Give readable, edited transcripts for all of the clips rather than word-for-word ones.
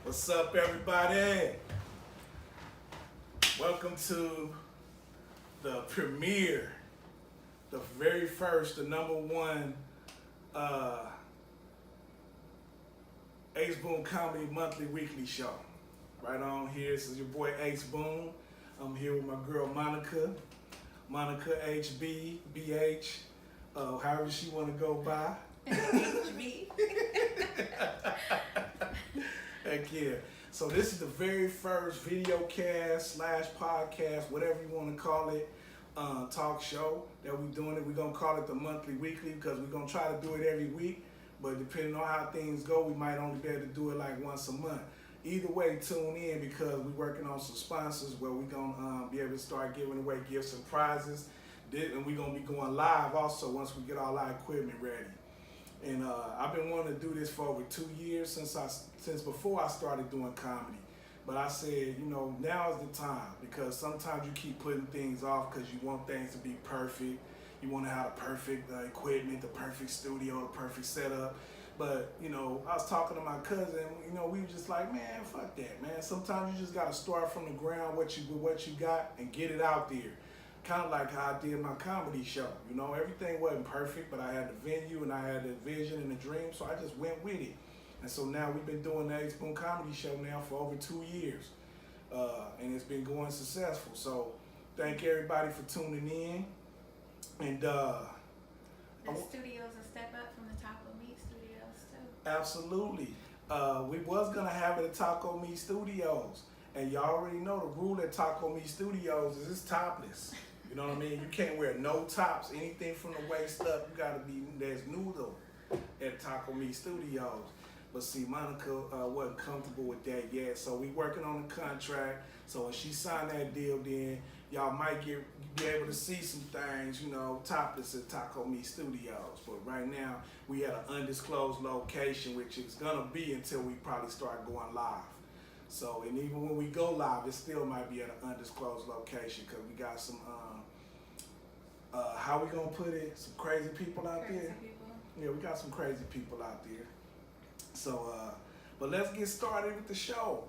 What's up, everybody? Welcome to the premiere, the very first, the number one Ace Boon Comedy Monthly Weekly Show. Right on here, this is your boy Ace Boon. I'm here with my girl Monica HB, BH, however she want to go by. HB. Heck yeah. So this is the very first video cast / podcast, whatever you want to call it, talk show that we're doing it. We're going to call it the monthly weekly because we're going to try to do it every week. But depending on how things go, we might only be able to do it like once a month. Either way, tune in because we're working on some sponsors where we're going to be able to start giving away gifts and prizes. And we're going to be going live also once we get all our equipment ready. And I've been wanting to do this for over 2 years since before I started doing comedy. But I said, you know, now is the time because sometimes you keep putting things off because you want things to be perfect. You want to have the perfect equipment, the perfect studio, the perfect setup. But, you know, I was talking to my cousin, you know, we were just like, man, fuck that, man. Sometimes you just got to start from the ground with what you got and get it out there. Kind of like how I did my comedy show. You know, everything wasn't perfect, but I had the venue and I had the vision and the dream, so I just went with it. And so now we've been doing the Ace Boon Comedy Show now for over 2 years. And it's been going successful. So thank everybody for tuning in. And The studio's a step up from the Taco Meat Studios too. absolutely. We was gonna have it at Taco Meat Studios. And y'all already know the rule at Taco Meat Studios is it's topless. You know what I mean? You can't wear no tops, anything from the waist up. You gotta be, there's noodle at Taco Meat Studios. But see, Monica wasn't comfortable with that yet. So we working on the contract. So when she signed that deal, then y'all might be able to see some things, you know, topless at Taco Meat Studios. But right now, we at an undisclosed location, which is gonna be until we probably start going live. So, and even when we go live, it still might be at an undisclosed location because we got some, how we gonna put it? Some crazy people out there. People. Yeah, we got some crazy people out there. So, but let's get started with the show.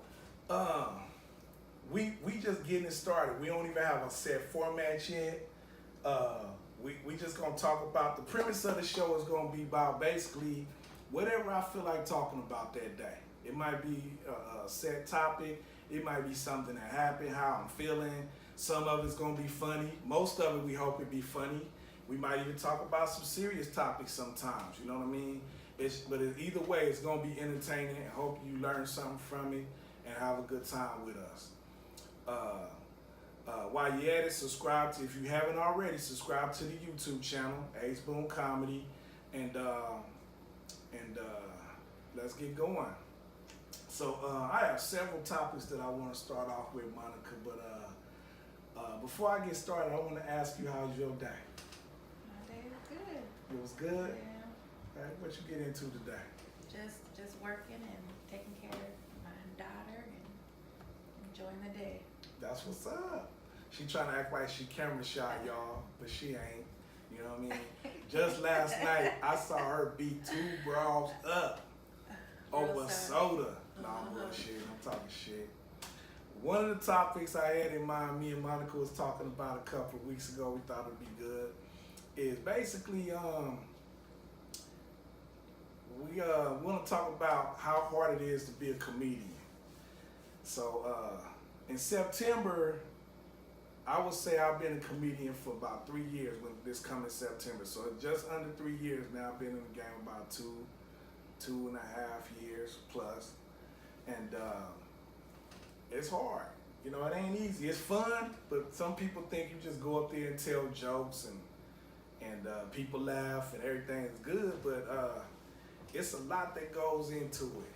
We just getting it started. We don't even have a set format yet. We just gonna talk about the premise of the show is gonna be about basically whatever I feel like talking about that day. It might be a set topic. It might be something that happened, how I'm feeling. Some of it's gonna be funny. Most of it we hope it be funny. We might even talk about some serious topics sometimes. You know what I mean? But either way, it's gonna be entertaining. I hope you learn something from it and have a good time with us. While you're at it, subscribe to, if you haven't already, subscribe to the YouTube channel, Ace Boon Comedy, and let's get going. So I have several topics that I want to start off with, Monica, but before I get started, I want to ask you, how's your day? My day is good. It was good? Yeah. All right, what you get into today? Just working and taking care of my daughter and enjoying the day. That's what's up. She trying to act like she camera shy, y'all, but she ain't. You know what I mean? Just last night, I saw her beat 2 bras up over soda. No, I'm bullshit. I'm talking shit. One of the topics I had in mind, me and Monica was talking about a couple of weeks ago, we thought it'd be good, is basically we want to talk about how hard it is to be a comedian. So in September, I would say I've been a comedian for about 3 years when this coming September. So just under 3 years now. I've been in the game about two and a half years plus. And it's hard. You know, it ain't easy. It's fun, but some people think you just go up there and tell jokes and people laugh and everything is good, but it's a lot that goes into it.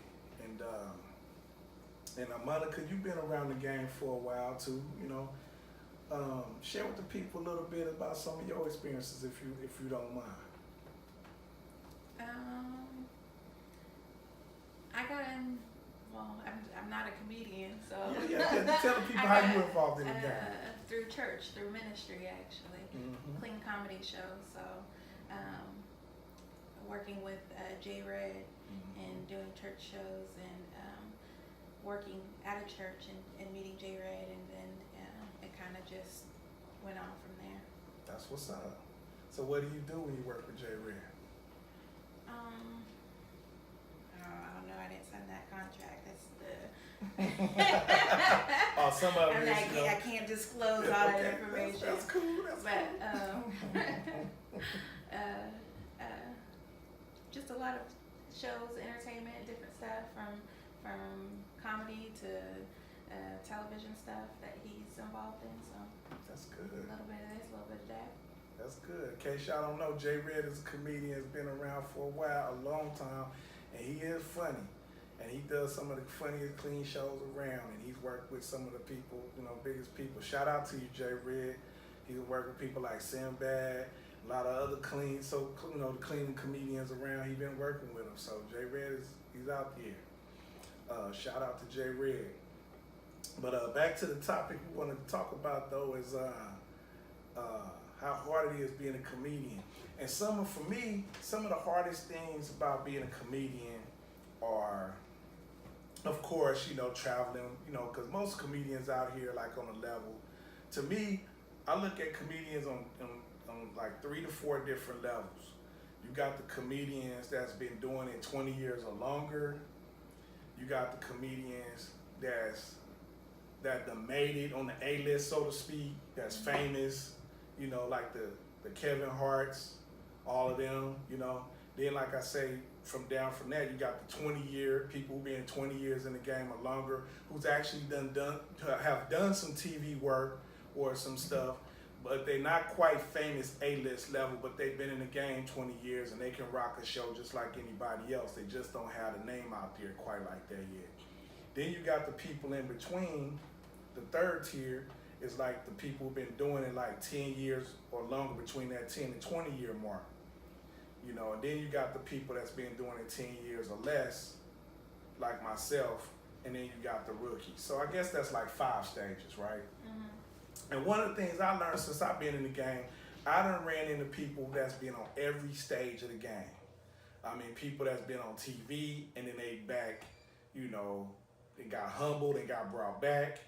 And Monica, you've been around the game for a while too, you know. Share with the people a little bit about some of your experiences if you don't mind. I got in. Well, I'm not a comedian, so Yeah. Tell the people how you involved in the game. Through church, through ministry, actually. Mm-hmm. Clean comedy show. So, working with J Red and doing church shows, and working at a church and meeting J Red, and then it kind of just went on from there. That's what's up. So what do you do when you work with J Red? I don't know. I didn't sign that contract. That's the. Oh, some of it. I can't disclose all that information. That's cool. But just a lot of shows, entertainment, different stuff from comedy to television stuff that he's involved in. So that's good. A little bit of this, a little bit of that. That's good. In case y'all don't know, J Red is a comedian. Has been around for a while, a long time, and he is funny. And he does some of the funniest clean shows around, and he's worked with some of the people, biggest people. Shout out to you, J Red. He's worked with people like Sinbad, a lot of other clean, the clean comedians around. He's been working with them. So J Red he's out there. Shout out to J Red. But back to the topic we wanted to talk about though is how hard it is being a comedian. And for me, some of the hardest things about being a comedian are, of course, traveling, because most comedians out here, like on a level, to me, I look at comedians on like 3 to 4 different levels. You got the comedians that's been doing it 20 years or longer. You got the comedians that done made it on the A-list, so to speak, that's famous, like the Kevin Harts, all of them, Then, like I say, from that, you got the 20-year people who've been 20 years in the game or longer, who's actually have done some TV work or some stuff, but they're not quite famous A-list level, but they've been in the game 20 years and they can rock a show just like anybody else. They just don't have the name out there quite like that yet. Then you got the people in between. The third tier is like the people who've been doing it like 10 years or longer, between that 10 and 20 year mark. And then you got the people that's been doing it 10 years or less, like myself, and then you got the rookies. So I guess that's like 5 stages, right? Mm-hmm. And one of the things I learned since I've been in the game, I done ran into people that's been on every stage of the game. I mean, people that's been on TV and then they back, they got humbled and got brought back,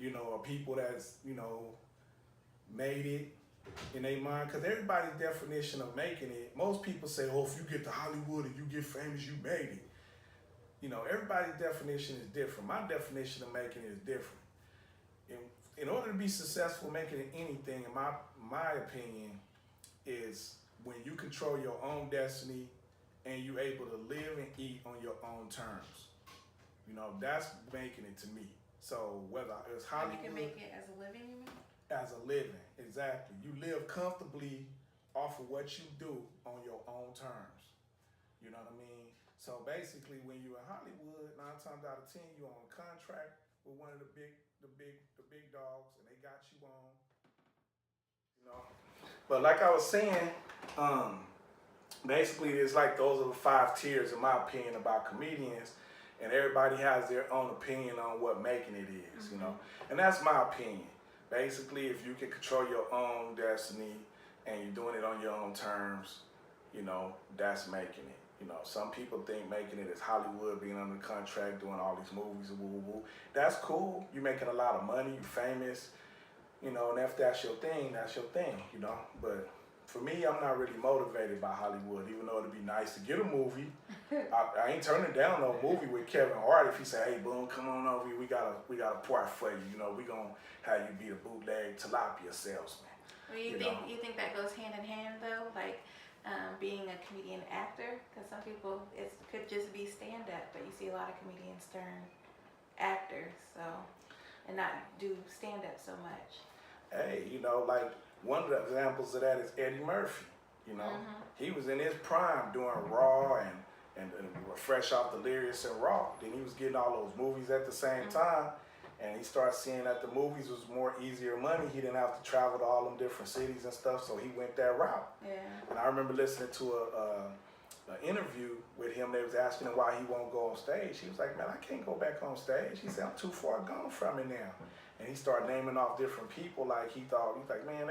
or people that's, made it in their mind, because everybody's definition of making it, most people say, oh, if you get to Hollywood and you get famous, you made it. Everybody's definition is different. My definition of making it is different. In order to be successful making anything, in my opinion, is when you control your own destiny and you're able to live and eat on your own terms. That's making it to me. So whether it's Hollywood, you can make it as a living, you mean? As a living, exactly. You live comfortably off of what you do on your own terms. You know what I mean? So basically, when you're in Hollywood, 9 times out of 10, you're on contract with one of the big dogs, and they got you on. But like I was saying, basically, it's like those are the 5 tiers, in my opinion, about comedians. And everybody has their own opinion on what making it is, mm-hmm. And that's my opinion. Basically, if you can control your own destiny and you're doing it on your own terms, that's making it. Some people think making it is Hollywood, being under contract, doing all these movies, woo. That's cool. You're making a lot of money, you're famous, and if that's your thing, that's your thing, But for me, I'm not really motivated by Hollywood, even though it'd be nice to get a movie. I ain't turning down no movie with Kevin Hart if he say, hey, Boon, come on over here. We got a part for you. We gonna have you be a bootleg tilapia salesman. Well, you think that goes hand in hand though, like being a comedian actor? Because some people it could just be stand up, but you see a lot of comedians turn actors, and not do stand up so much. Hey, like one of the examples of that is Eddie Murphy. Mm-hmm. He was in his prime doing Raw and fresh off Delirious and Raw. Then he was getting all those movies at the same mm-hmm. time, and he started seeing that the movies was more easier money. He didn't have to travel to all them different cities and stuff, so he went that route. Yeah. And I remember listening to an interview with him. They was asking him why he won't go on stage. He was like, man, I can't go back on stage. He said, I'm too far gone from it now. And he started naming off different people like he's like, man,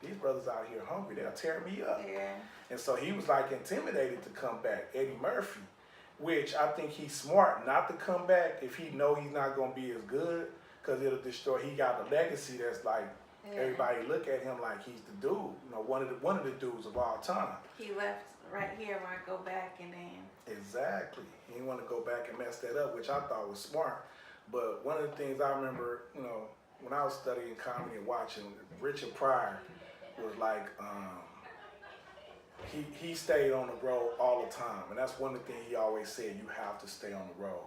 these brothers out here hungry. They'll tear me up. Yeah. And so he was like intimidated to come back. Eddie Murphy. which I think he's smart not to come back if he know he's not gonna be as good, because it'll destroy. He got a legacy that's like everybody look at him like he's the dude, you know, one of the dudes of all time. He left right here when I go back and then. Exactly. He didn't want to go back and mess that up, which I thought was smart. But one of the things I remember, you know, when I was studying comedy and watching, Richard Pryor was like, he stayed on the road all the time. And that's one of the things he always said, you have to stay on the road.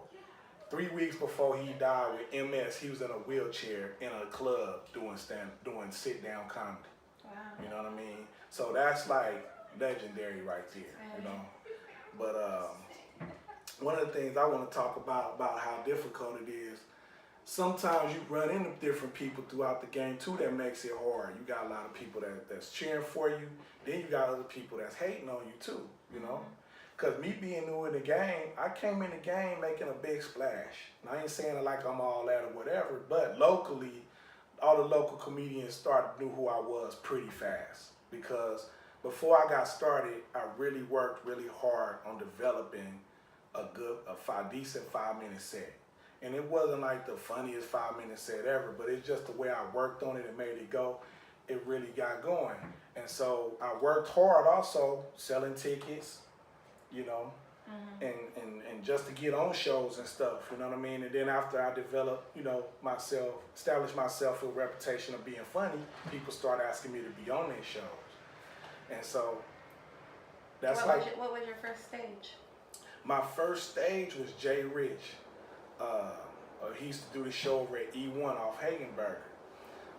3 weeks before he died with MS, he was in a wheelchair in a club doing sit-down comedy. Wow. You know what I mean? So that's like legendary right there, you know? But one of the things I want to talk about how difficult it is, sometimes you run into different people throughout the game too that makes it hard. You got a lot of people that's cheering for you. Then you got other people that's hating on you too, you know? Because me being new in the game, I came in the game making a big splash. And I ain't saying it like I'm all that or whatever, but locally, all the local comedians started to know who I was pretty fast. Because before I got started, I really worked really hard on developing a decent 5-minute set. And it wasn't like the funniest 5-minute set ever, but it's just the way I worked on it and made it go. It really got going. And so I worked hard also selling tickets, you know, and just to get on shows and stuff, you know what I mean? And then after I developed, you know, established myself with a reputation of being funny, people started asking me to be on their shows. And so that's what was your first stage? My first stage was Jay Rich. He used to do the show over at E1 off Hagenberger.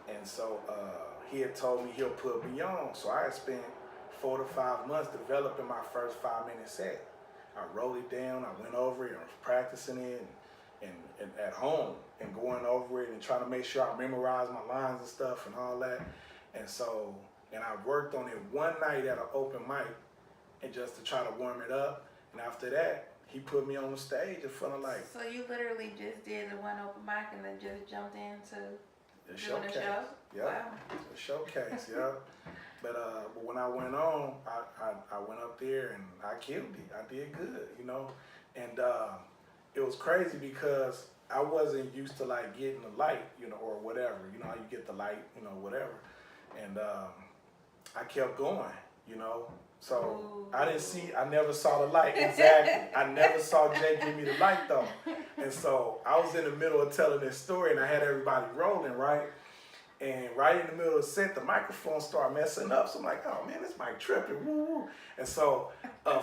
And so he had told me he'll put me on. So I had spent 4 to 5 months developing my first 5-minute set. I wrote it down, I went over it, I was practicing it and at home and going over it and trying to make sure I memorized my lines and stuff and all that. And so, and I worked on it one night at an open mic and just to try to warm it up. And after that, he put me on the stage in front of like... So you literally just did the one open mic and then just jumped into the doing the show? Yeah, wow. The showcase, yeah. But when I went on, I went up there and I killed it. I did good, you know. And it was crazy because I wasn't used to like getting the light, you know, or whatever. You know how you get the light, you know, whatever. And I kept going, you know. So I never saw the light, exactly. I never saw Jay give me the light though. And so I was in the middle of telling this story and I had everybody rolling, right? And right in the middle of the set, the microphone started messing up. So I'm like, oh man, this mic tripping, woo woo. And so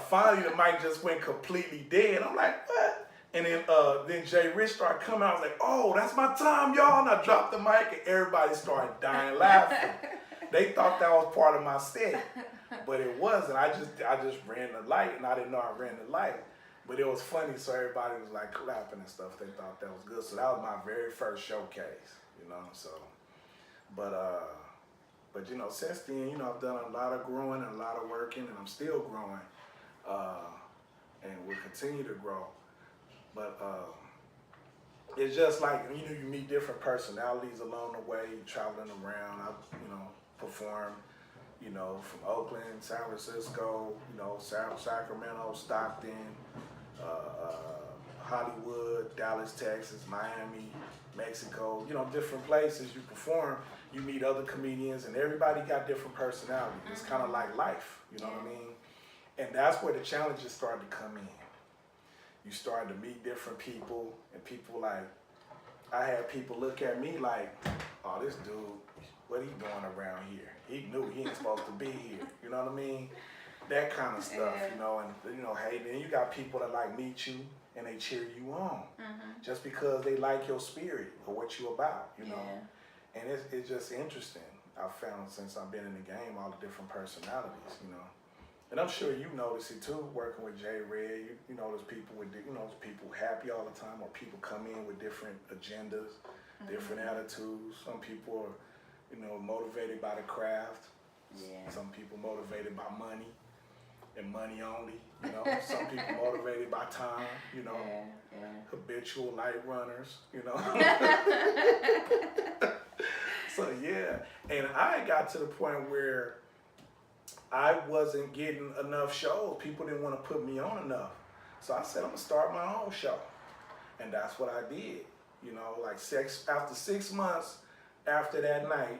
finally the mic just went completely dead. I'm like, what? And then Jay Rich started coming. I was like, oh, that's my time, y'all. And I dropped the mic and everybody started dying laughing. They thought that was part of my set. But it wasn't. I just ran the light, and I didn't know I ran the light. But it was funny, so everybody was like clapping and stuff. They thought that was good. So that was my very first showcase, you know. So, but you know, since then, you know, I've done a lot of growing and a lot of working, and I'm still growing, and will continue to grow. But it's just like, you know, you meet different personalities along the way, traveling around. I, you know, perform. You know, from Oakland, San Francisco, you know, Sacramento, Stockton, Hollywood, Dallas, Texas, Miami, Mexico, you know, different places you perform, you meet other comedians and everybody got different personalities. It's kind of like life, you know what I mean? And that's where the challenges started to come in. You started to meet different people and people like, I had people look at me like, oh, this dude, what he doing around here? He knew he ain't supposed to be here. You know what I mean? That kind of stuff, you know. And, you know, hey, then you got people that like meet you and they cheer you on just because they like your spirit or what you about, you know. And it's just interesting. I've found since I've been in the game all the different personalities, you know. And I'm sure you notice it too, working with Jay Red. You know, there's people with, you know, there's people happy all the time, or people come in with different agendas, different attitudes. Some people are, you know, motivated by the craft. Some people motivated by money and money only. You know, some people motivated by time. You know, habitual light runners. You know. So yeah, and I got to the point where I wasn't getting enough shows. People didn't want to put me on enough. So I said, I'm gonna start my own show. And that's what I did. You know, like after 6 months after that night,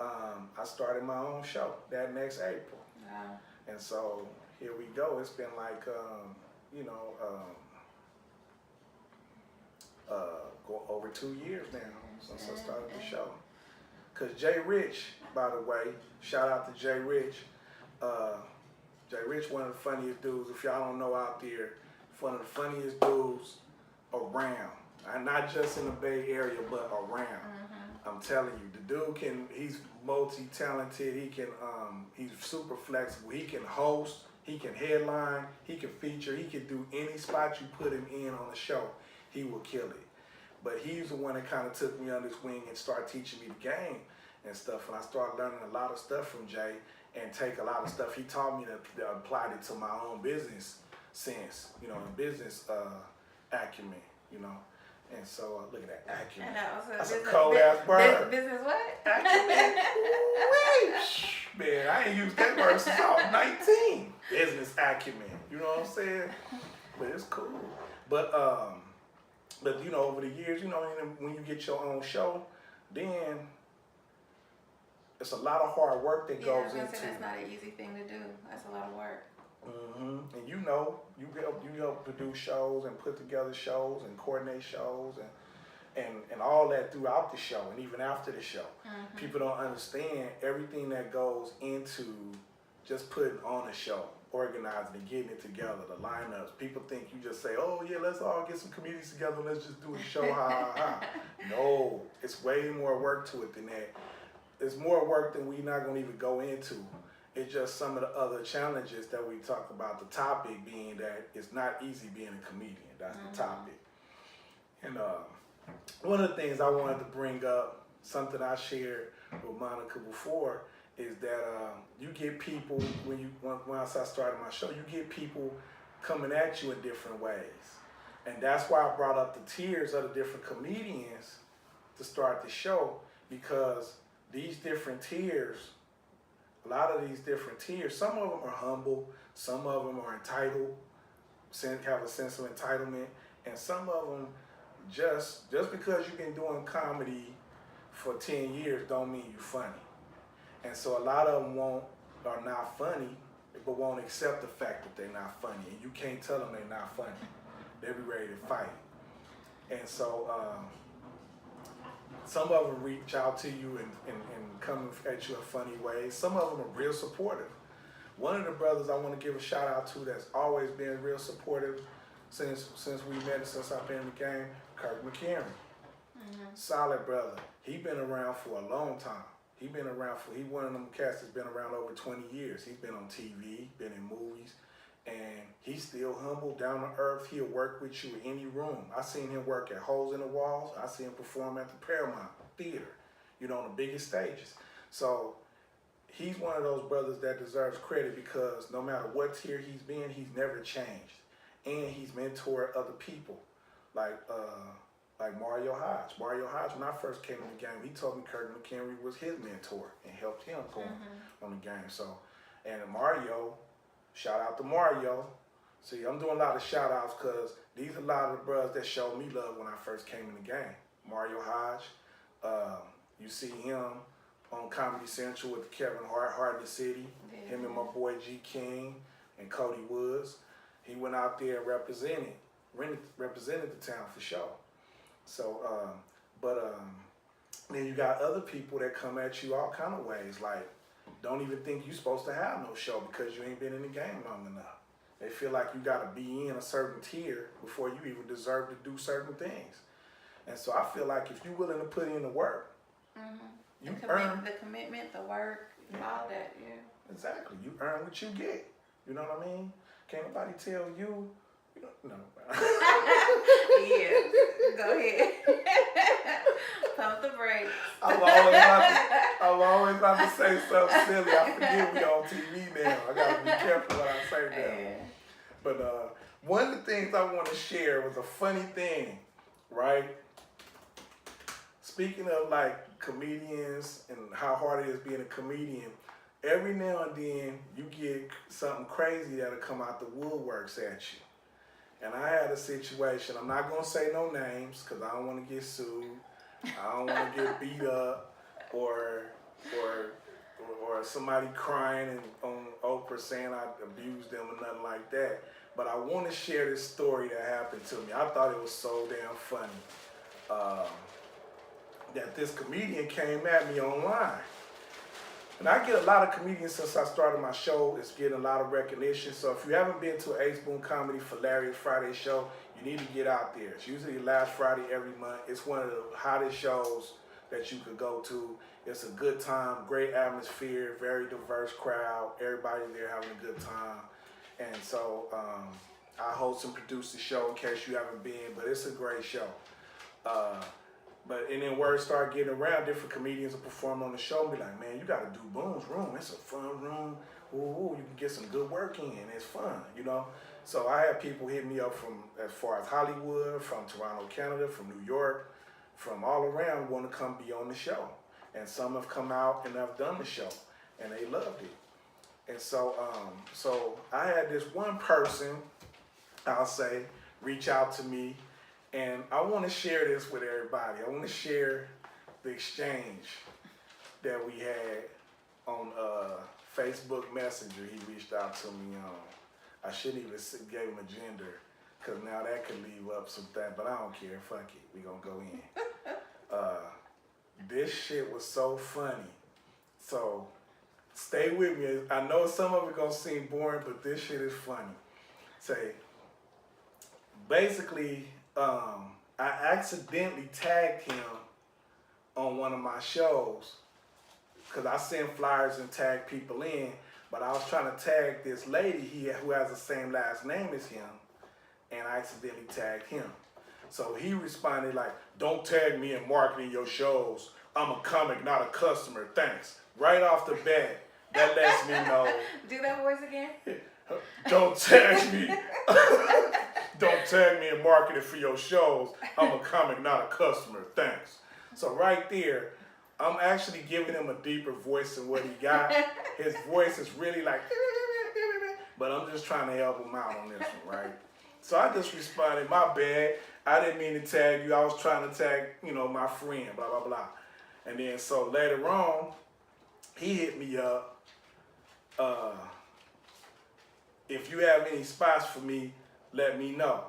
I started my own show that next April. Wow. And so here we go. It's been like, over 2 years now since I started the show. Cause Jay Rich, by the way, shout out to Jay Rich. Jay Rich, one of the funniest dudes, if y'all don't know out there, one of the funniest dudes around. And not just in the Bay Area, but around. Mm-hmm. I'm telling you, the dude he's multi-talented, he's super flexible, he can host, he can headline, he can feature, he can do any spot you put him in on the show, he will kill it. But he's the one that kind of took me under his wing and started teaching me the game and stuff. And I started learning a lot of stuff from Jay and take a lot of stuff he taught me to apply it to my own business sense, you know, and business acumen, you know. And so look at that acumen. And that was that's a cold ass word. Business what? Acumen. Man, I ain't used that word since I was 19. Business acumen. You know what I'm saying? But it's cool. But you know, over the years, you know, when you get your own show, then it's a lot of hard work that goes into it. That's not an easy thing to do. That's a lot of work. Mm-hmm. And you know, you help produce shows and put together shows and coordinate shows and all that throughout the show and even after the show. Mm-hmm. People don't understand everything that goes into just putting on a show, organizing and getting it together, the lineups. People think you just say, oh yeah, let's all get some comedians together, let's just do a show, ha ha ha. No, it's way more work to it than that. It's more work than we're not gonna even go into. It's just some of the other challenges that we talk about. The topic being that it's not easy being a comedian. That's the topic. And one of the things I wanted to bring up, something I shared with Monica before, is that you get people, once I started my show, you get people coming at you in different ways. And that's why I brought up the tiers of the different comedians to start the show, because these different tiers, a lot of these different tiers, some of them are humble, some of them are entitled, have a sense of entitlement, and some of them just because you've been doing comedy for 10 years don't mean you're funny. And so a lot of them are not funny, but won't accept the fact that they're not funny. And you can't tell them they're not funny. They'll be ready to fight. And so some of them reach out to you and come at you in funny ways. Some of them are real supportive. One of the brothers I want to give a shout out to that's always been real supportive since we met, since I've been in the game, Kirk McHenry. Mm-hmm. Solid brother. He been around for a long time. He one of them cats that's been around over 20 years. He's been on TV, been in movies, and he's still humble, down to earth. He'll work with you in any room. I seen him work at Holes in the Walls. I seen him perform at the Paramount Theater, you know, on the biggest stages. So he's one of those brothers that deserves credit, because no matter what tier he's been, he's never changed. And he's mentored other people, like Mario Hodge. Mario Hodge, when I first came in the game, he told me Kirk McHenry was his mentor and helped him go on the game. So, and Mario, shout out to Mario. See, I'm doing a lot of shout outs because these are a lot of the brothers that showed me love when I first came in the game. Mario Hodge, you see him on Comedy Central with Kevin Hart, Heart in the City, him and my boy G King and Cody Woods. He went out there and represented the town for sure. So, then you got other people that come at you all kind of ways, like don't even think you're supposed to have no show because you ain't been in the game long enough. They feel like you got to be in a certain tier before you even deserve to do certain things. And so I feel like if you're willing to put in the work, you earn the commitment, the work, all that. Yeah. Exactly. You earn what you get. You know what I mean? Can't nobody tell you. No. Yeah. Go ahead. Pump the brakes. I'm always about to say something silly. I forget we on TV now. I gotta be careful what I say now. Yeah. But one of the things I want to share was a funny thing, right? Speaking of like comedians and how hard it is being a comedian, every now and then you get something crazy that'll come out the woodworks at you. And I had a situation. I'm not gonna say no names because I don't want to get sued. I don't want to get beat up or or somebody crying and on Oprah saying I abused them or nothing like that. But I want to share this story that happened to me. I thought it was so damn funny that this comedian came at me online. And I get a lot of comedians since I started my show. It's getting a lot of recognition. So if you haven't been to Ace Boon Comedy Hilarious Friday show, you need to get out there. It's usually the last Friday every month. It's one of the hottest shows that you could go to. It's a good time, great atmosphere, very diverse crowd. Everybody there having a good time. And so I host and produce the show in case you haven't been, but it's a great show. And then word started getting around, different comedians will perform on the show and be like, man, you gotta do Boon's room. It's a fun room. Ooh, you can get some good work in. It's fun, you know? So I had people hit me up from as far as Hollywood, from Toronto, Canada, from New York, from all around want to come be on the show. And some have come out and have done the show and they loved it. And so, so I had this one person, I'll say, reach out to me. And I want to share this with everybody. I want to share the exchange that we had on Facebook Messenger. He reached out to me on. I shouldn't even gave him a gender because now that could leave up some things, but I don't care. Fuck it. We going to go in. This shit was so funny. So stay with me. I know some of it going to seem boring, but this shit is funny. Say, basically, I accidentally tagged him on one of my shows because I send flyers and tag people in, but I was trying to tag this lady who has the same last name as him, and I accidentally tagged him. So he responded like, don't tag me in marketing your shows. I'm a comic, not a customer. Thanks. Right off the bat, that lets me know. Do that voice again. Don't tag me. Don't tag me in marketing for your shows. I'm a comic, not a customer. Thanks. So right there, I'm actually giving him a deeper voice than what he got. His voice is really like, but I'm just trying to help him out on this one, right? So I just responded, my bad. I didn't mean to tag you. I was trying to tag, my friend, blah, blah, blah. And then so later on, he hit me up. If you have any spots for me, let me know.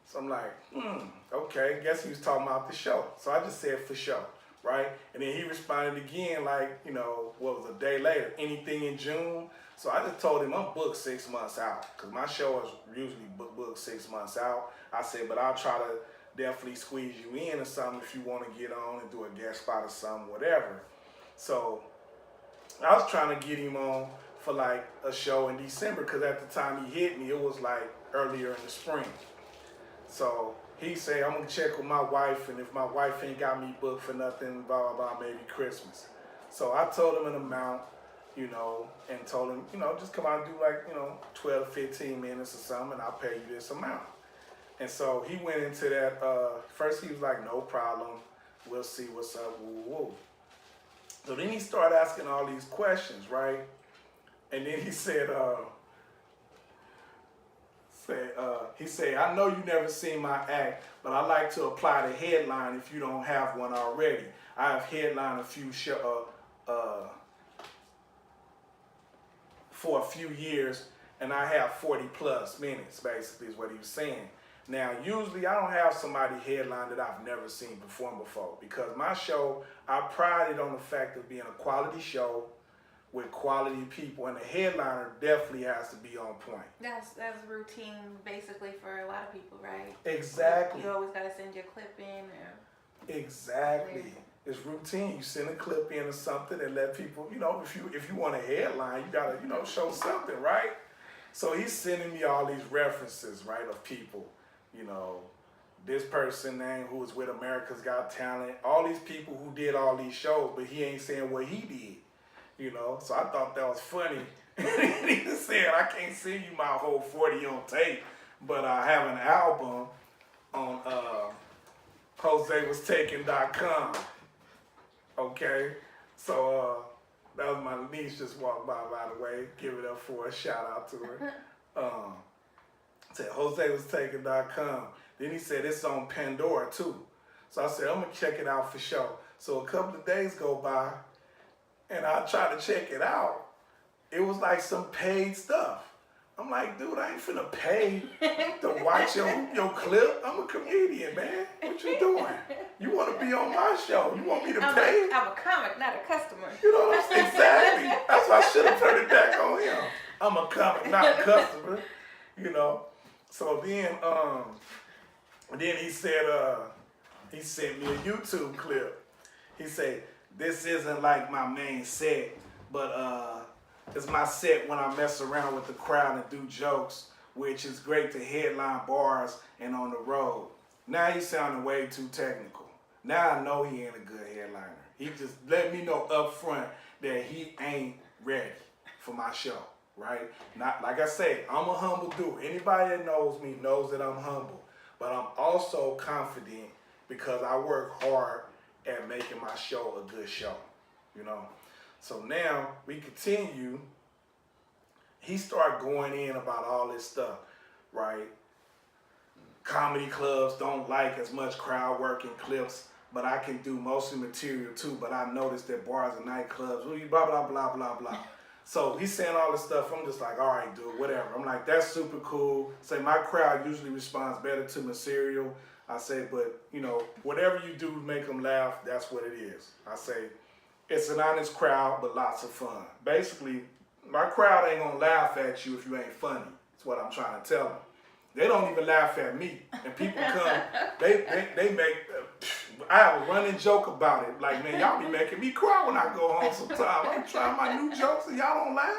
So I'm like, okay, guess he was talking about the show. So I just said for sure, right? And then he responded again like, what was a day later, anything in June? So I just told him I'm booked 6 months out because my show is usually booked 6 months out. I said, but I'll try to definitely squeeze you in or something if you want to get on and do a guest spot or something, whatever. So I was trying to get him on for like a show in December because at the time he hit me, it was like earlier in the spring. So he said, I'm going to check with my wife, and if my wife ain't got me booked for nothing, blah, blah, blah, maybe Christmas. So I told him an amount, and told him, just come out and do like, 12 to 15 minutes or something, and I'll pay you this amount. And so he went into that, first he was like, no problem, we'll see what's up, woo, woo. So then he started asking all these questions, right? And then he said, he said, I know you never seen my act, but I like to apply the headline if you don't have one already. I have headlined a few for a few years, and I have 40 plus minutes, basically, is what he was saying. Now, usually I don't have somebody headline that I've never seen perform before because my show, I pride it on the fact of being a quality show with quality people, and the headliner definitely has to be on point. That's routine basically for a lot of people, right? Exactly. You always gotta send your clip in. Or exactly. It's routine. You send a clip in or something and let people, if you want a headline, you gotta, show something, right? So he's sending me all these references, right, of people, this person name who was with America's Got Talent, all these people who did all these shows, but he ain't saying what he did. So I thought that was funny. He said, I can't send you my whole 40 on tape, but I have an album on JoseWasTaken.com. Okay? So that was my niece just walked by the way. Give it up for a shout out to her. Said JoseWasTaken.com. Then he said it's on Pandora too. So I said, I'm gonna check it out for sure. So a couple of days go by and I try to check it out. It was like some paid stuff. I'm like, dude, I ain't finna pay to watch your clip. I'm a comedian, man. What you doing? You want to be on my show? You want me to pay? I'm a comic, not a customer. You know what I'm saying? Exactly. That's why I should have turned it back on him. I'm a comic, not a customer. You know. So then he said, he sent me a YouTube clip. He said, this isn't like my main set, but it's my set when I mess around with the crowd and do jokes, which is great to headline bars and on the road. Now he's sounding way too technical. Now I know he ain't a good headliner. He just let me know up front that he ain't ready for my show, right? Not like I say, I'm a humble dude. Anybody that knows me knows that I'm humble, but I'm also confident because I work hard at making my show a good show, you know? So now we continue. He started going in about all this stuff, right? Comedy clubs don't like as much crowd work and clips, but I can do mostly material too. But I noticed that bars and nightclubs, blah, blah, blah, blah, blah. So he's saying all this stuff. I'm just like, all right, dude, whatever. I'm like, that's super cool. Say my crowd usually responds better to material. I say, but you know, whatever you do to make them laugh, that's what it is. I say, it's an honest crowd, but lots of fun. Basically, my crowd ain't gonna laugh at you if you ain't funny. That's what I'm trying to tell them. They don't even laugh at me. And people come, they make, I have a running joke about it. Like, man, y'all be making me cry when I go home sometimes. I'm trying my new jokes and y'all don't laugh.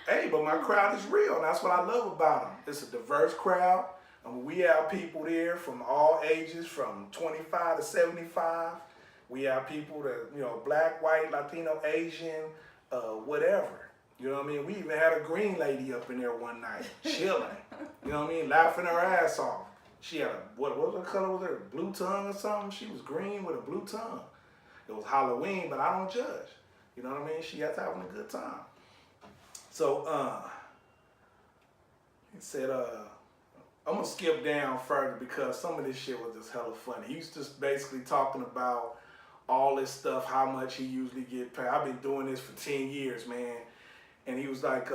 Hey, but my crowd is real, and that's what I love about them. It's a diverse crowd. And we have people there from all ages, from 25 to 75. We have people that, you know, black, white, Latino, Asian, whatever. You know what I mean? We even had a green lady up in there one night, chilling. You know what I mean? Laughing her ass off. She had a, what the color was her? Blue tongue or something? She was green with a blue tongue. It was Halloween, but I don't judge. You know what I mean? She had having a good time. So, he said, I'm gonna skip down further because some of this shit was just hella funny. He was just basically talking about all this stuff, how much he usually get paid. I've been doing this for 10 years, man. And he was like,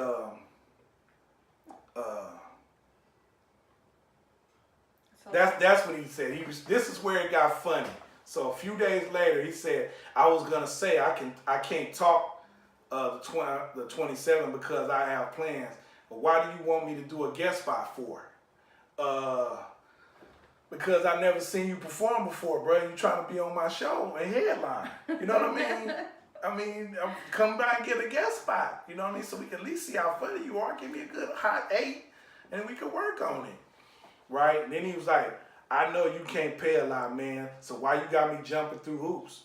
that's what he said. This is where it got funny. So a few days later, he said, I was gonna say I can't talk the 27th because I have plans. But why do you want me to do a guest spot for? Because I've never seen you perform before, bro. You trying to be on my show and headline. You know what I mean? Come by and get a guest spot. You know what I mean? So we can at least see how funny you are. Give me a good hot 8, and we can work on it. Right? And then he was like, I know you can't pay a lot, man. So why you got me jumping through hoops?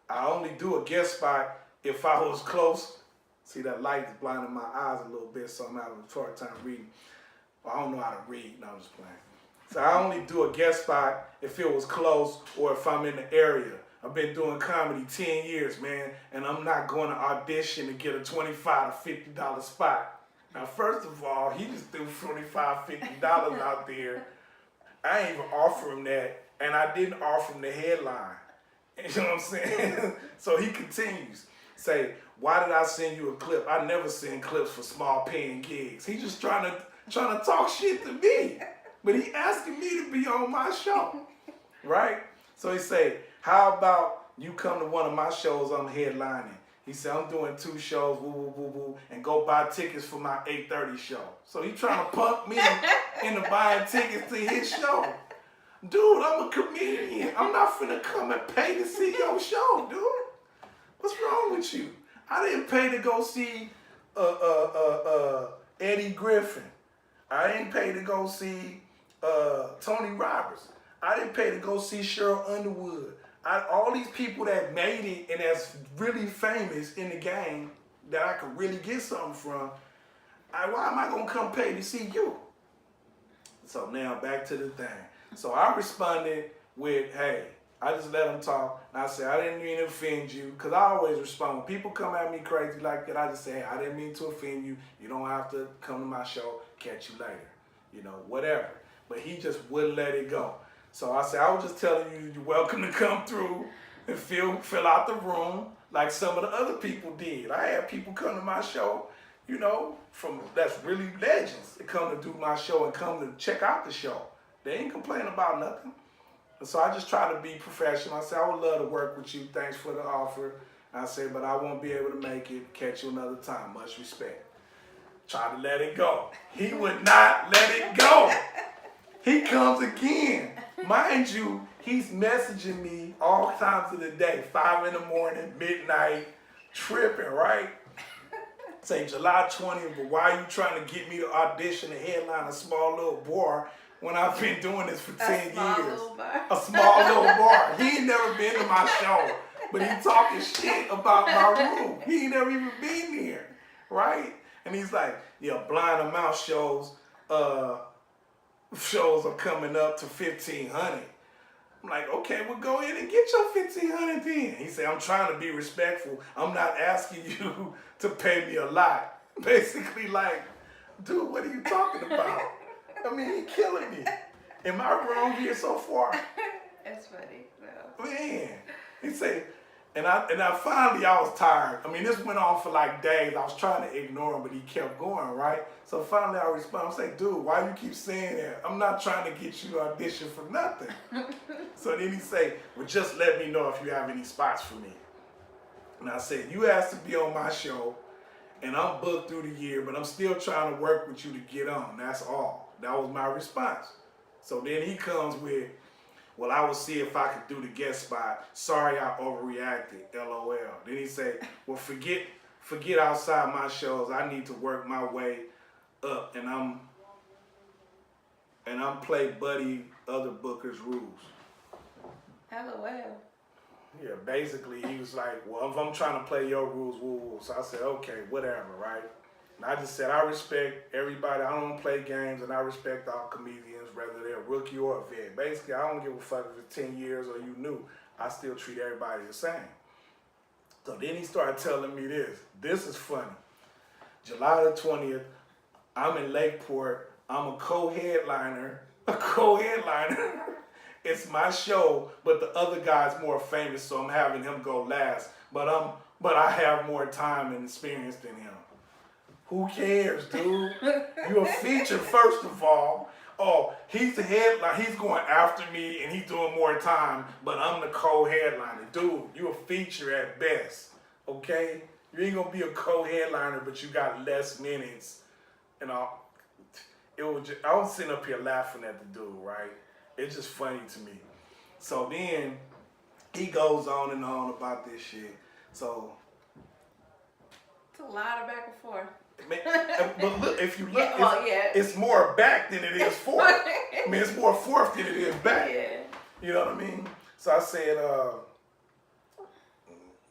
I only do a guest spot if I was close. See, that light is blinding my eyes a little bit, so I'm having a hard time reading. Well, I don't know how to read. No, I'm just playing. So I only do a guest spot if it was close or if I'm in the area. I've been doing comedy 10 years, man, and I'm not going to audition to get a $25 to $50 spot. Now, first of all, he just threw $45, $50 out there. I ain't even offer him that, and I didn't offer him the headline. You know what I'm saying? So he continues. Say, why did I send you a clip? I never send clips for small paying gigs. He just trying to talk shit to me. But he asking me to be on my show, right? So he say, how about you come to one of my shows I'm headlining? He said, I'm doing 2 shows, woo, woo, woo, woo, and go buy tickets for my 8:30 show. So he trying to pump me into buying tickets to his show. Dude, I'm a comedian. I'm not finna come and pay to see your show, dude. What's wrong with you? I didn't pay to go see Eddie Griffin. I didn't pay to go see Tony Roberts. I didn't pay to go see Cheryl Underwood. All these people that made it and that's really famous in the game that I could really get something from, why am I going to come pay to see you? So now back to the thing. So I responded with, hey, I just let them talk. And I said, I didn't mean to offend you. Because I always respond. When people come at me crazy like that, I just say, hey, I didn't mean to offend you. You don't have to come to my show. Catch you later. whatever. But he just wouldn't let it go. So I said, I was just telling you, you're welcome to come through and fill out the room like some of the other people did. I had people come to my show, that's really legends. They come to do my show and come to check out the show. They ain't complain about nothing. And so I just try to be professional. I said, I would love to work with you. Thanks for the offer. I said, but I won't be able to make it. Catch you another time. Much respect. Try to let it go. He would not let it go. He comes again. Mind you, he's messaging me all times of the day. 5 in the morning, midnight, tripping, right? Say July 20th, but why are you trying to get me to audition and headline a small little bar when I've been doing this for 10 years? A small little bar. He ain't never been to my show, but he talking shit about my room. He ain't never even been there, right? And he's like, yeah, blind amount shows are coming up to 1,500. I'm like, okay, well, go ahead and get your 1,500 then. He said, I'm trying to be respectful. I'm not asking you to pay me a lot. Basically, like, dude, what are you talking about? I mean, he killing me. Am I wrong here so far? That's funny. No. Man, he said, and I finally, I was tired. I mean, this went on for like days. I was trying to ignore him, but he kept going, right? So finally I responded. I was like, dude, why you keep saying that? I'm not trying to get you to audition for nothing. So then he say, well, just let me know if you have any spots for me. And I said, you asked to be on my show, and I'm booked through the year, but I'm still trying to work with you to get on. That's all. That was my response. So then he comes with, well, I will see if I could do the guest spot. Sorry I overreacted, LOL. Then he say, well, forget outside my shows. I need to work my way up, and I'm play buddy other bookers' rules. LOL. Yeah, basically he was like, well, if I'm trying to play your rules, woo. So I said, okay, whatever, right? And I just said, I respect everybody. I don't play games, and I respect all comedians, whether they're rookie or a vet. Basically, I don't give a fuck if it's 10 years or you new. I still treat everybody the same. So then he started telling me this. This is funny. July the 20th, I'm in Lakeport. I'm a co-headliner. It's my show, but the other guy's more famous, so I'm having him go last. But I have more time and experience than him. Who cares, dude? You're a feature, first of all. Oh, he's the headliner. He's going after me, and he's doing more time, but I'm the co-headliner. Dude, you're a feature at best, okay? You ain't going to be a co-headliner, but you got less minutes. And I was sitting up here laughing at the dude, right? It's just funny to me. So then he goes on and on about this shit. So it's a lot of back and forth. But look, if you look, it's more back than it is forth. I mean, it's more forth than it is back. Yeah. You know what I mean? So I said,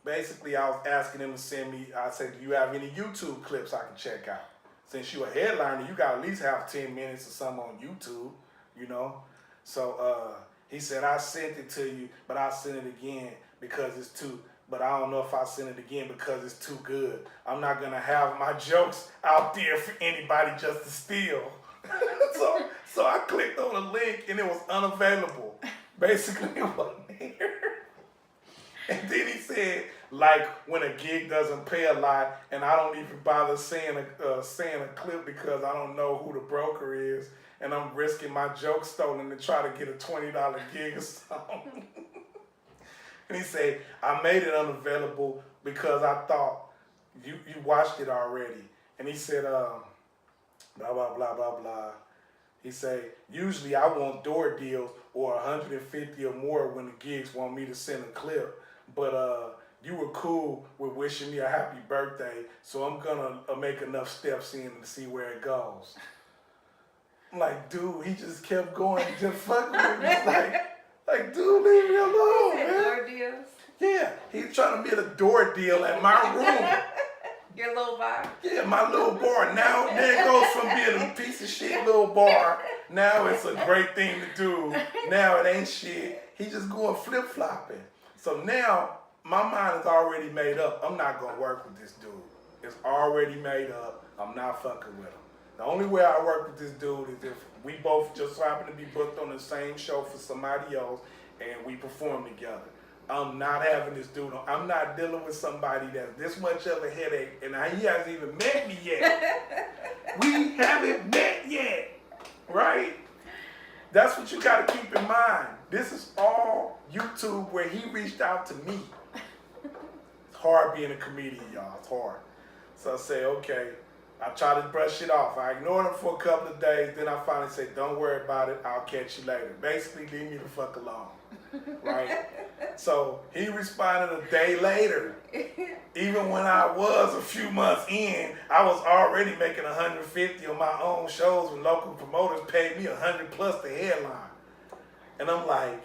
basically, I was asking him to send me. I said, do you have any YouTube clips I can check out? Since you're a headliner, you got at least have 10 minutes or something on YouTube, So he said, I sent it to you, but I'll send it again because it's too. But I don't know if I send it again because it's too good. I'm not going to have my jokes out there for anybody just to steal. so I clicked on the link and it was unavailable. Basically, it wasn't there. And then he said, like, when a gig doesn't pay a lot and I don't even bother saying a clip because I don't know who the broker is and I'm risking my joke stolen to try to get a $20 gig or something. And he said, I made it unavailable because I thought you watched it already. And he said, blah, blah, blah, blah, blah. He said, usually I want door deals or 150 or more when the gigs want me to send a clip. But you were cool with wishing me a happy birthday, so I'm going to make enough steps in to see where it goes. I'm like, dude, he just kept going, just fucking with me. Like, dude, leave me alone, man. Door deals? Yeah, he's trying to get a door deal at my room. Your little bar? Yeah, my little bar. Now, there it goes from being a piece of shit little bar. Now it's a great thing to do. Now it ain't shit. He's just going flip-flopping. So now, my mind is already made up. I'm not going to work with this dude. It's already made up. I'm not fucking with him. The only way I work with this dude is if we both just happen to be booked on the same show for somebody else and we perform together. I'm not having this dude on. I'm not dealing with somebody that's this much of a headache and he hasn't even met me yet. We haven't met yet, right? That's what you got to keep in mind. This is all YouTube where he reached out to me. It's hard being a comedian, y'all. It's hard. So I say, okay. I try to brush it off. I ignored him for a couple of days. Then I finally said, don't worry about it. I'll catch you later. Basically, leave me the fuck alone. Right? So he responded a day later. Even when I was a few months in, I was already making $150 on my own shows when local promoters paid me $100 plus the headline. And I'm like,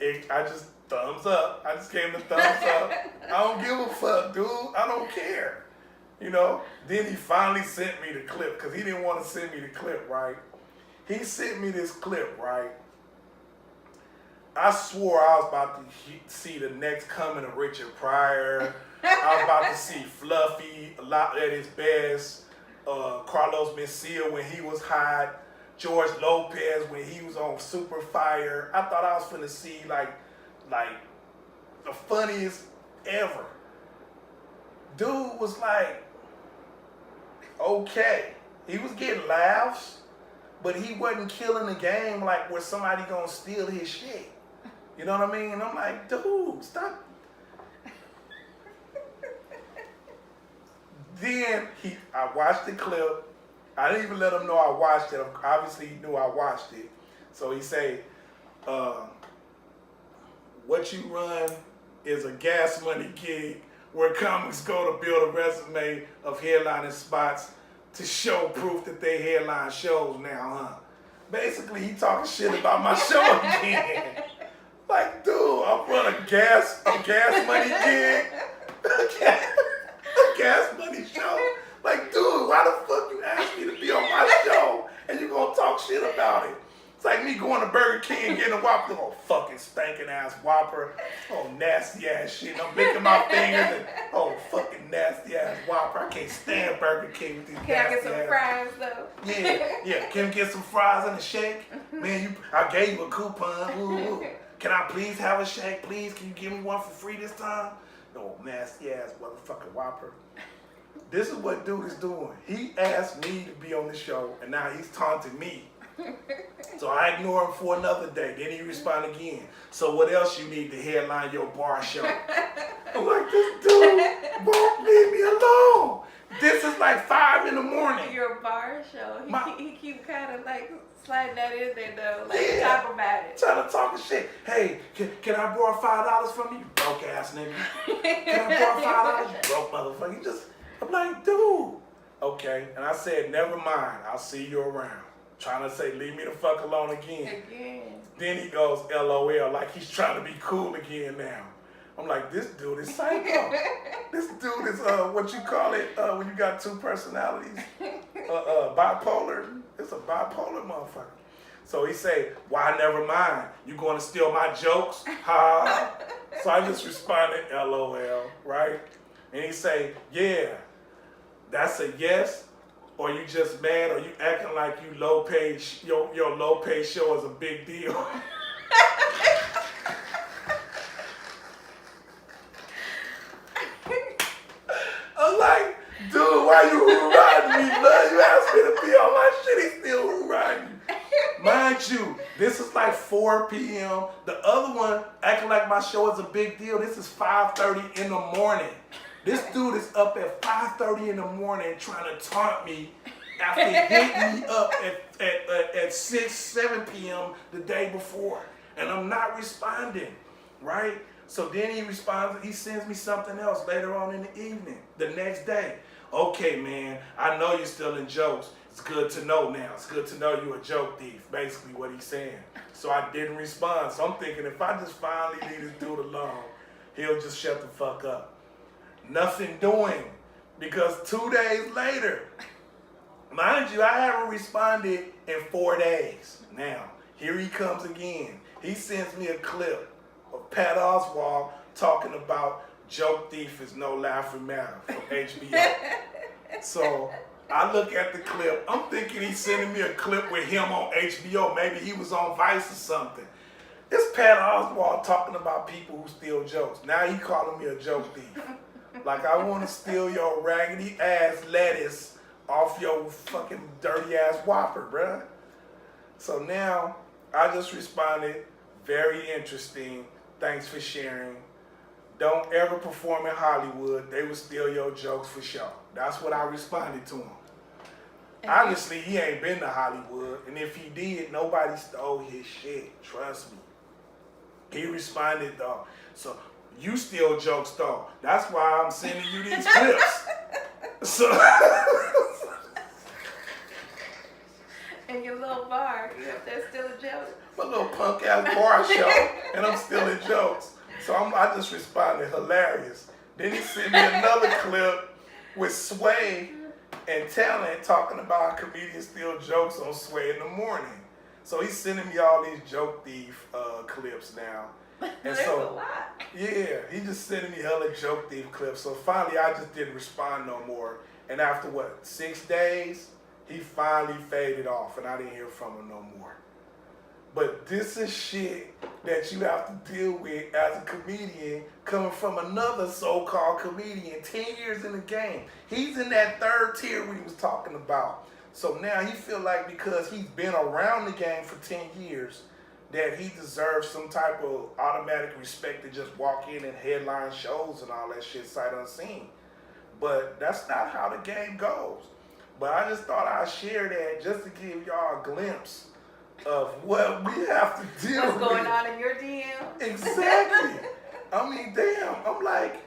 I just thumbs up. I just gave him the thumbs up. I don't give a fuck, dude. I don't care. You know, then he finally sent me the clip because he didn't want to send me the clip, right? He sent me this clip, right? I swore I was about to see the next coming of Richard Pryor. I was about to see Fluffy a lot at his best. Carlos Mencia when he was hot. George Lopez when he was on Super Fire. I thought I was finna see like the funniest ever. Dude was like, okay. He was getting laughs, but he wasn't killing the game like where somebody gonna steal his shit. You know what I mean? And I'm like, dude, stop. Then I watched the clip. I didn't even let him know I watched it. Obviously, he knew I watched it. So he say, what you run is a gas money gig where comics go to build a resume of headlining spots to show proof that they headline shows now, huh? Basically, he talking shit about my show again. Like, dude, I'm running a gas money gig, a gas money show. Like, dude, why the fuck you asked me to be on my show and you gonna talk shit about it? It's like me going to Burger King and getting a Whopper. Oh, fucking stinking ass Whopper. Oh, nasty ass shit. And I'm licking my fingers and oh, fucking nasty ass Whopper. I can't stand Burger King with these nasty Can I get some ass. fries though? Yeah. Can we get some fries and a shake? Man, I gave you a coupon. Ooh. Can I please have a shake? Please, can you give me one for free this time? Oh, nasty ass motherfucking Whopper. This is what dude is doing. He asked me to be on the show, and now he's taunting me. So I ignore him for another day. Then he respond again. So what else you need to headline your bar show? I'm like, this dude won't leave me alone. This is like 5 in the morning. Your bar show. He keep kind of like sliding that in there though. Like talk about it. Trying to talk shit. Hey, can I borrow $5 from you? You broke ass nigga. Can I borrow $5? You broke motherfucker. You just, I'm like, dude. Okay. And I said, never mind. I'll see you around. Trying to say, leave me the fuck alone again. Then he goes, LOL, like he's trying to be cool again now. I'm like, this dude is psycho. This dude is, what you call it when you got two personalities? Bipolar. It's a bipolar motherfucker. So he say, why never mind? You going to steal my jokes? Ha. So I just responded, LOL, right? And he say, yeah, that's a yes. Or you just mad, or you acting like you low paid, your low paid show is a big deal. I'm like, dude, why you hoorah-riding me, blood? You asked me to be on my shit, he still hoorah-riding me. Mind you, this is like 4 p.m. The other one acting like my show is a big deal. This is 5:30 in the morning. This dude is up at 5:30 in the morning trying to taunt me after hitting me up at 6, 7 p.m. the day before. And I'm not responding, right? So then he responds, he sends me something else later on in the evening, the next day. Okay, man, I know you're still in jokes. It's good to know now. It's good to know you're a joke thief, basically what he's saying. So I didn't respond. So I'm thinking if I just finally leave this dude alone, he'll just shut the fuck up. Nothing doing, because 2 days later, mind you, I haven't responded in 4 days. Now, here he comes again. He sends me a clip of Pat Oswalt talking about Joke Thief is no laughing matter from HBO. So I look at the clip. I'm thinking he's sending me a clip with him on HBO. Maybe he was on Vice or something. It's Pat Oswalt talking about people who steal jokes. Now he calling me a joke thief. Like I want to steal your raggedy ass lettuce off your fucking dirty ass Whopper, bruh. So now I just responded, very interesting. Thanks for sharing. Don't ever perform in Hollywood. They will steal your jokes for sure. That's what I responded to him. Obviously, he ain't been to Hollywood, and if he did, nobody stole his shit. Trust me. He responded though. So you steal jokes though. That's why I'm sending you these clips. So. And your little bar, you up there stealing jokes? My little punk ass bar show, and I'm stealing jokes. So I just responded, hilarious. Then he sent me another clip with Sway and Talent talking about comedians steal jokes on Sway in the morning. So he's sending me all these joke thief clips now. And There's a lot. Yeah, he just sending me hella joke thief clips. So finally I just didn't respond no more. And after 6 days, he finally faded off and I didn't hear from him no more. But this is shit that you have to deal with as a comedian coming from another so-called comedian 10 years in the game. He's in that third tier we was talking about. So now he feel like because he's been around the game for 10 years that he deserves some type of automatic respect to just walk in and headline shows and all that shit sight unseen. But that's not how the game goes. But I just thought I'd share that just to give y'all a glimpse of what we have to deal with. What's going on in your DM? Exactly. I mean, damn. I'm like,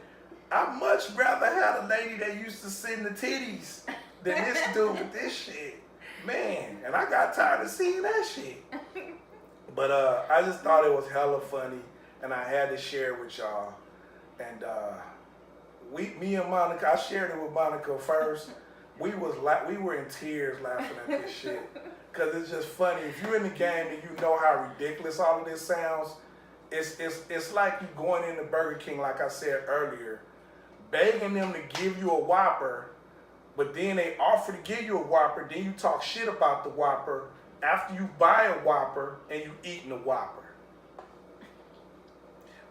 I'd much rather have a lady that used to send the titties than this dude with this shit. Man, and I got tired of seeing that shit. But I just thought it was hella funny, and I had to share it with y'all. And me and Monica, I shared it with Monica first. We were in tears laughing at this shit. Cause it's just funny. If you're in the game and you know how ridiculous all of this sounds, it's like you going into Burger King, like I said earlier, begging them to give you a Whopper, but then they offer to give you a Whopper, then you talk shit about the Whopper after you buy a Whopper and you eating the Whopper.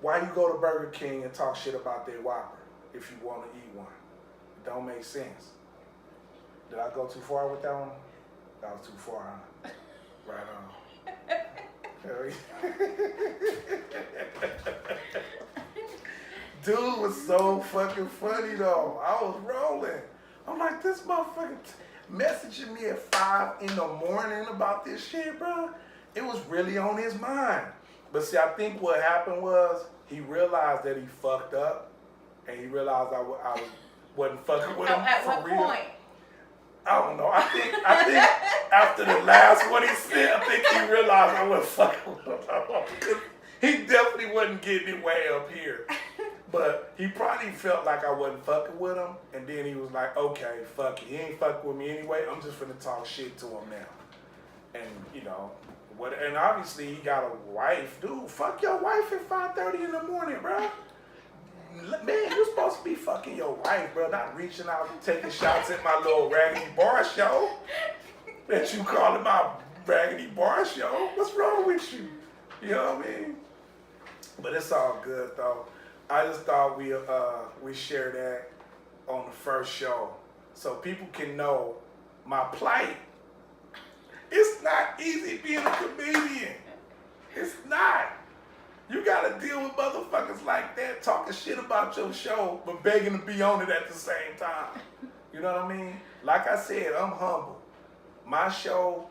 Why you go to Burger King and talk shit about their Whopper if you want to eat one? It don't make sense. Did I go too far with that one? That was too far, huh? Right on. Dude was so fucking funny though. I was rolling. I'm like, this motherfucker messaging me at 5 in the morning about this shit, bro. It was really on his mind. But see, I think what happened was he realized that he fucked up, and he realized I wasn't fucking with him At for what real. point? I don't know. I think after the last one he said, I think he realized I wasn't fucking with him. He definitely wasn't getting it way up here. But he probably felt like I wasn't fucking with him. And then he was like, okay, fuck it. He ain't fucking with me anyway. I'm just finna talk shit to him now. And, you know, and obviously he got a wife. Dude, fuck your wife at 5:30 in the morning, bro. Man, you're supposed to be fucking your wife, bro, not reaching out and taking shots at my little raggedy bar show that you calling my raggedy bar show. What's wrong with you? You know what I mean? But it's all good, though. I just thought we share that on the first show so people can know my plight. It's not easy being a comedian. It's not. You gotta deal with motherfuckers like that talking shit about your show, but begging to be on it at the same time. You know what I mean? Like I said, I'm humble. My show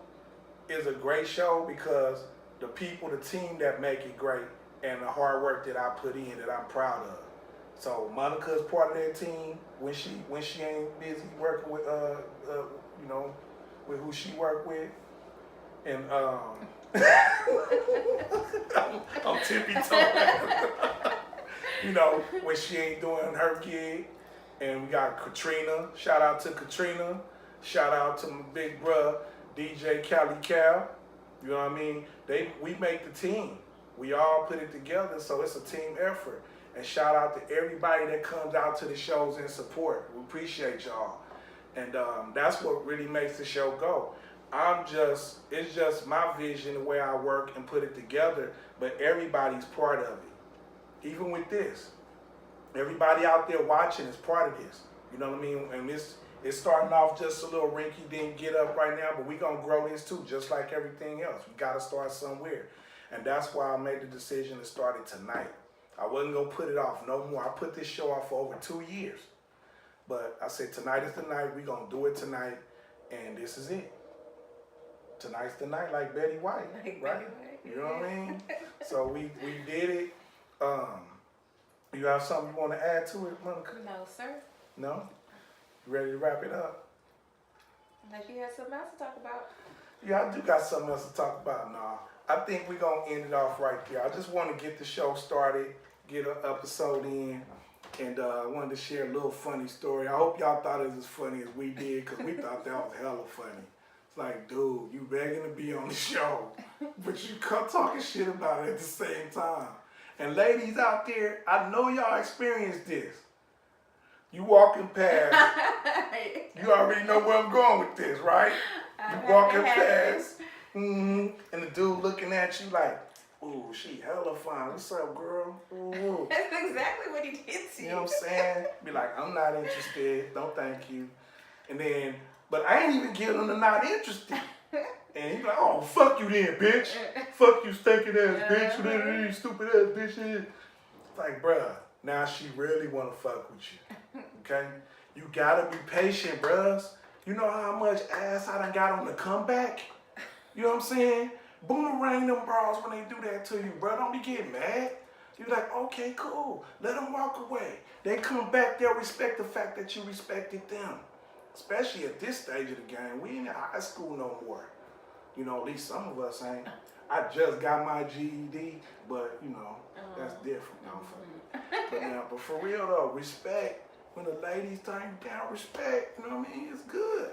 is a great show because the people, the team that make it great, and the hard work that I put in that I'm proud of. So Monica's part of that team when she ain't busy working with you know, with who she work with. And I'm tippy-toeing. You know, when she ain't doing her gig. And we got Katrina. Shout out to Katrina. Shout out to my big bruh, DJ Cali Cal. You know what I mean? We make the team. We all put it together, so it's a team effort. And shout out to everybody that comes out to the shows and support. We appreciate y'all. And that's what really makes the show go. It's just my vision, the way I work and put it together, but everybody's part of it. Even with this, everybody out there watching is part of this. You know what I mean? And it's starting off just a little rinky dink get up right now, but we gonna grow this too, just like everything else. We gotta start somewhere. And that's why I made the decision to start it tonight. I wasn't gonna put it off no more. I put this show off for over 2 years. But I said tonight is the night, we gonna do it tonight, and this is it. Tonight's the night, like Betty White, right? Betty White. You know what I mean? So we did it. You have something you want to add to it, Monica? No, sir. No? You ready to wrap it up? Unless you have something else to talk about. Yeah, I do got something else to talk about. Nah, I think we're going to end it off right there. I just want to get the show started, get an episode in, and I wanted to share a little funny story. I hope y'all thought it was as funny as we did, because we thought that was hella funny. It's like, dude, you begging to be on the show, but you come talking shit about it at the same time. And ladies out there, I know y'all experienced this. You walking past, you already know where I'm going with this, right? You walking past, and the dude looking at you like, ooh, she hella fine. What's up, girl? Ooh. That's exactly what he did to you. You know what I'm saying? Be like, I'm not interested. No, thank you. And then, but I ain't even giving him the not interested. And he be like, oh, fuck you then, bitch. Fuck you, stinking ass bitch. You stupid ass bitch. It's like, bruh, now she really want to fuck with you. Okay? You gotta be patient, bruh. You know how much ass I done got on the comeback? You know what I'm saying? Boomerang them bras when they do that to you, bruh. Don't be getting mad. You're like, okay, cool. Let them walk away. They come back, they'll respect the fact that you respected them. Especially at this stage of the game. We ain't in high school no more. You know, at least some of us ain't. I just got my GED, but you know, that's different. But for real though, respect. When the ladies turn you down, respect. You know what I mean? It's good.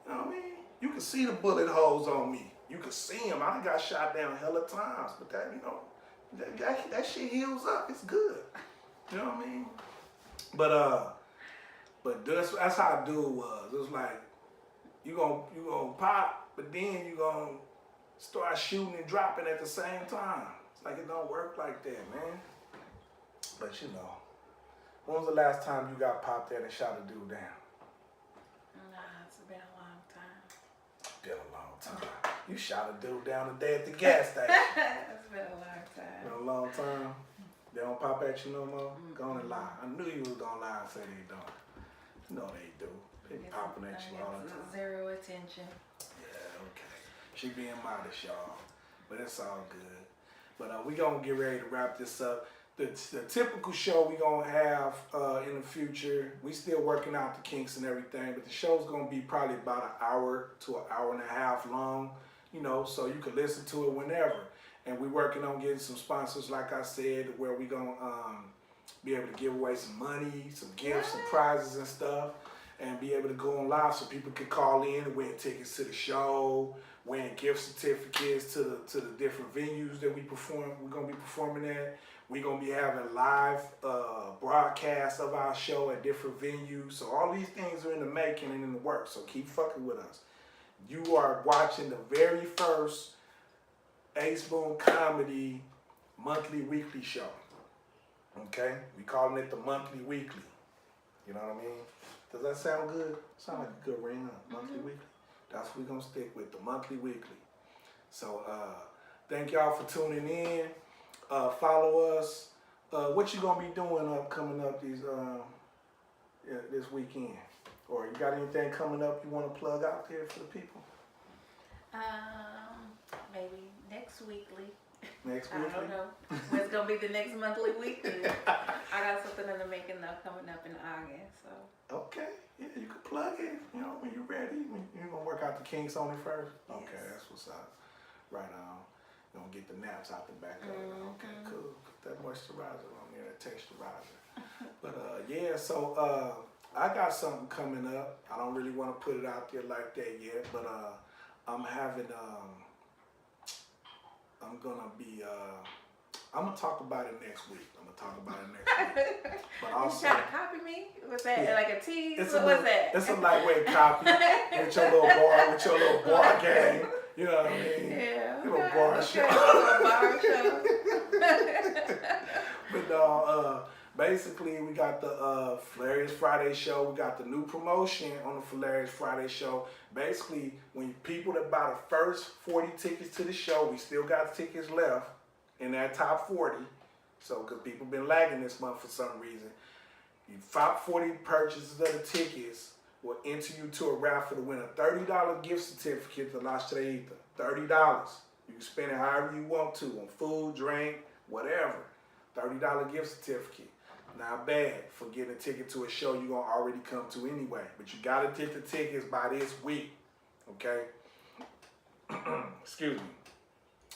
You know what I mean? You can see the bullet holes on me. You can see them. I done got shot down hella times, but that, you know, that shit heals up. It's good. You know what I mean? But that's how I do it was. It was like, you gonna pop, but then you gonna start shooting and dropping at the same time. It's like it don't work like that, man. But you know, when was the last time you got popped at and shot a dude down? Nah, it's been a long time. Been a long time. You shot a dude down today at the gas station. It's been a long time. Been a long time. They don't pop at you no more? Go on and lie. I knew you was gonna lie and say they don't. You know they do. They be popping at you all the time. Zero attention. Yeah, okay. She being modest, y'all. But it's all good. But we gonna get ready to wrap this up. The typical show we gonna have in the future, we still working out the kinks and everything, but the show's gonna be probably about an hour to an hour and a half long, you know, so you can listen to it whenever. And we working on getting some sponsors, like I said, where we gonna be able to give away some money, some gifts, some prizes and stuff, and be able to go on live so people can call in and win tickets to the show, win gift certificates to the different venues that we're gonna be performing at. We're going to be having live broadcasts of our show at different venues. So all these things are in the making and in the works. So keep fucking with us. You are watching the very first Ace Boon Comedy monthly weekly show. Okay? We calling it the monthly weekly. You know what I mean? Does that sound good? Sound like a good ring up. Monthly weekly. That's what we're going to stick with, the monthly weekly. So thank y'all for tuning in. Follow us. What you gonna be doing coming up this weekend? Or you got anything coming up you want to plug out there for the people? Maybe next weekly. Next weekly? I don't know. When's gonna be the next monthly weekly? I got something in the making though coming up in August. So. Okay. Yeah, you can plug it. You know, when you're ready. You're gonna work out the kinks on it first. Yes. Okay, that's what's up. Right on. Gonna get the naps out the back of it. Okay, cool. Put that moisturizer on there, that texturizer. But yeah, so I got something coming up. I don't really want to put it out there like that yet, but I'm having I'm gonna be I'm gonna talk about it next week. But You also, trying to copy me? Was that Yeah. like a tease? it's What a was little, that? it's a lightweight copy with your little bar game. You know what I mean? Yeah. Little bar Okay, show. little bar show. But no, basically we got the Hilarious Friday show. We got the new promotion on the Hilarious Friday show. Basically, when people that buy the first 40 tickets to the show, we still got tickets left in that top 40. So, because people been lagging this month for some reason. You top 40 purchases of the tickets will enter you to a raffle to win a $30 gift certificate to La Estrellita. $30. You can spend it however you want to on food, drink, whatever. $30 gift certificate. Not bad for getting a ticket to a show you're going to already come to anyway. But you got to get the tickets by this week. Okay? Excuse me.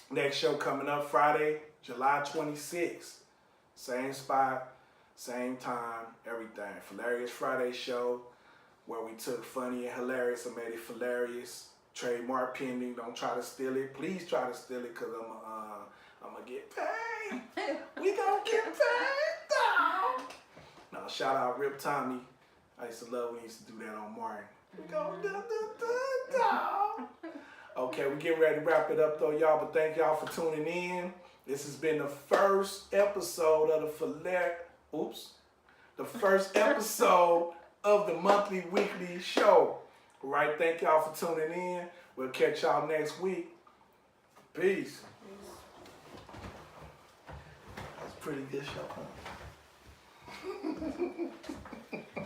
Next show coming up Friday, July 26th. Same spot, same time, everything. Hilarious Friday show where we took funny and hilarious and made it hilarious. Trademark pending. Don't try to steal it. Please try to steal it because I'm going to get paid. We going to get paid, though. Now, shout out Rip Tommy. I used to love when he used to do that on Martin. We going to do. Okay, we're getting ready to wrap it up, though, y'all. But thank y'all for tuning in. This has been the first episode of the first episode of the monthly weekly show. All right, thank y'all for tuning in. We'll catch y'all next week. Peace. That's a pretty good show, huh?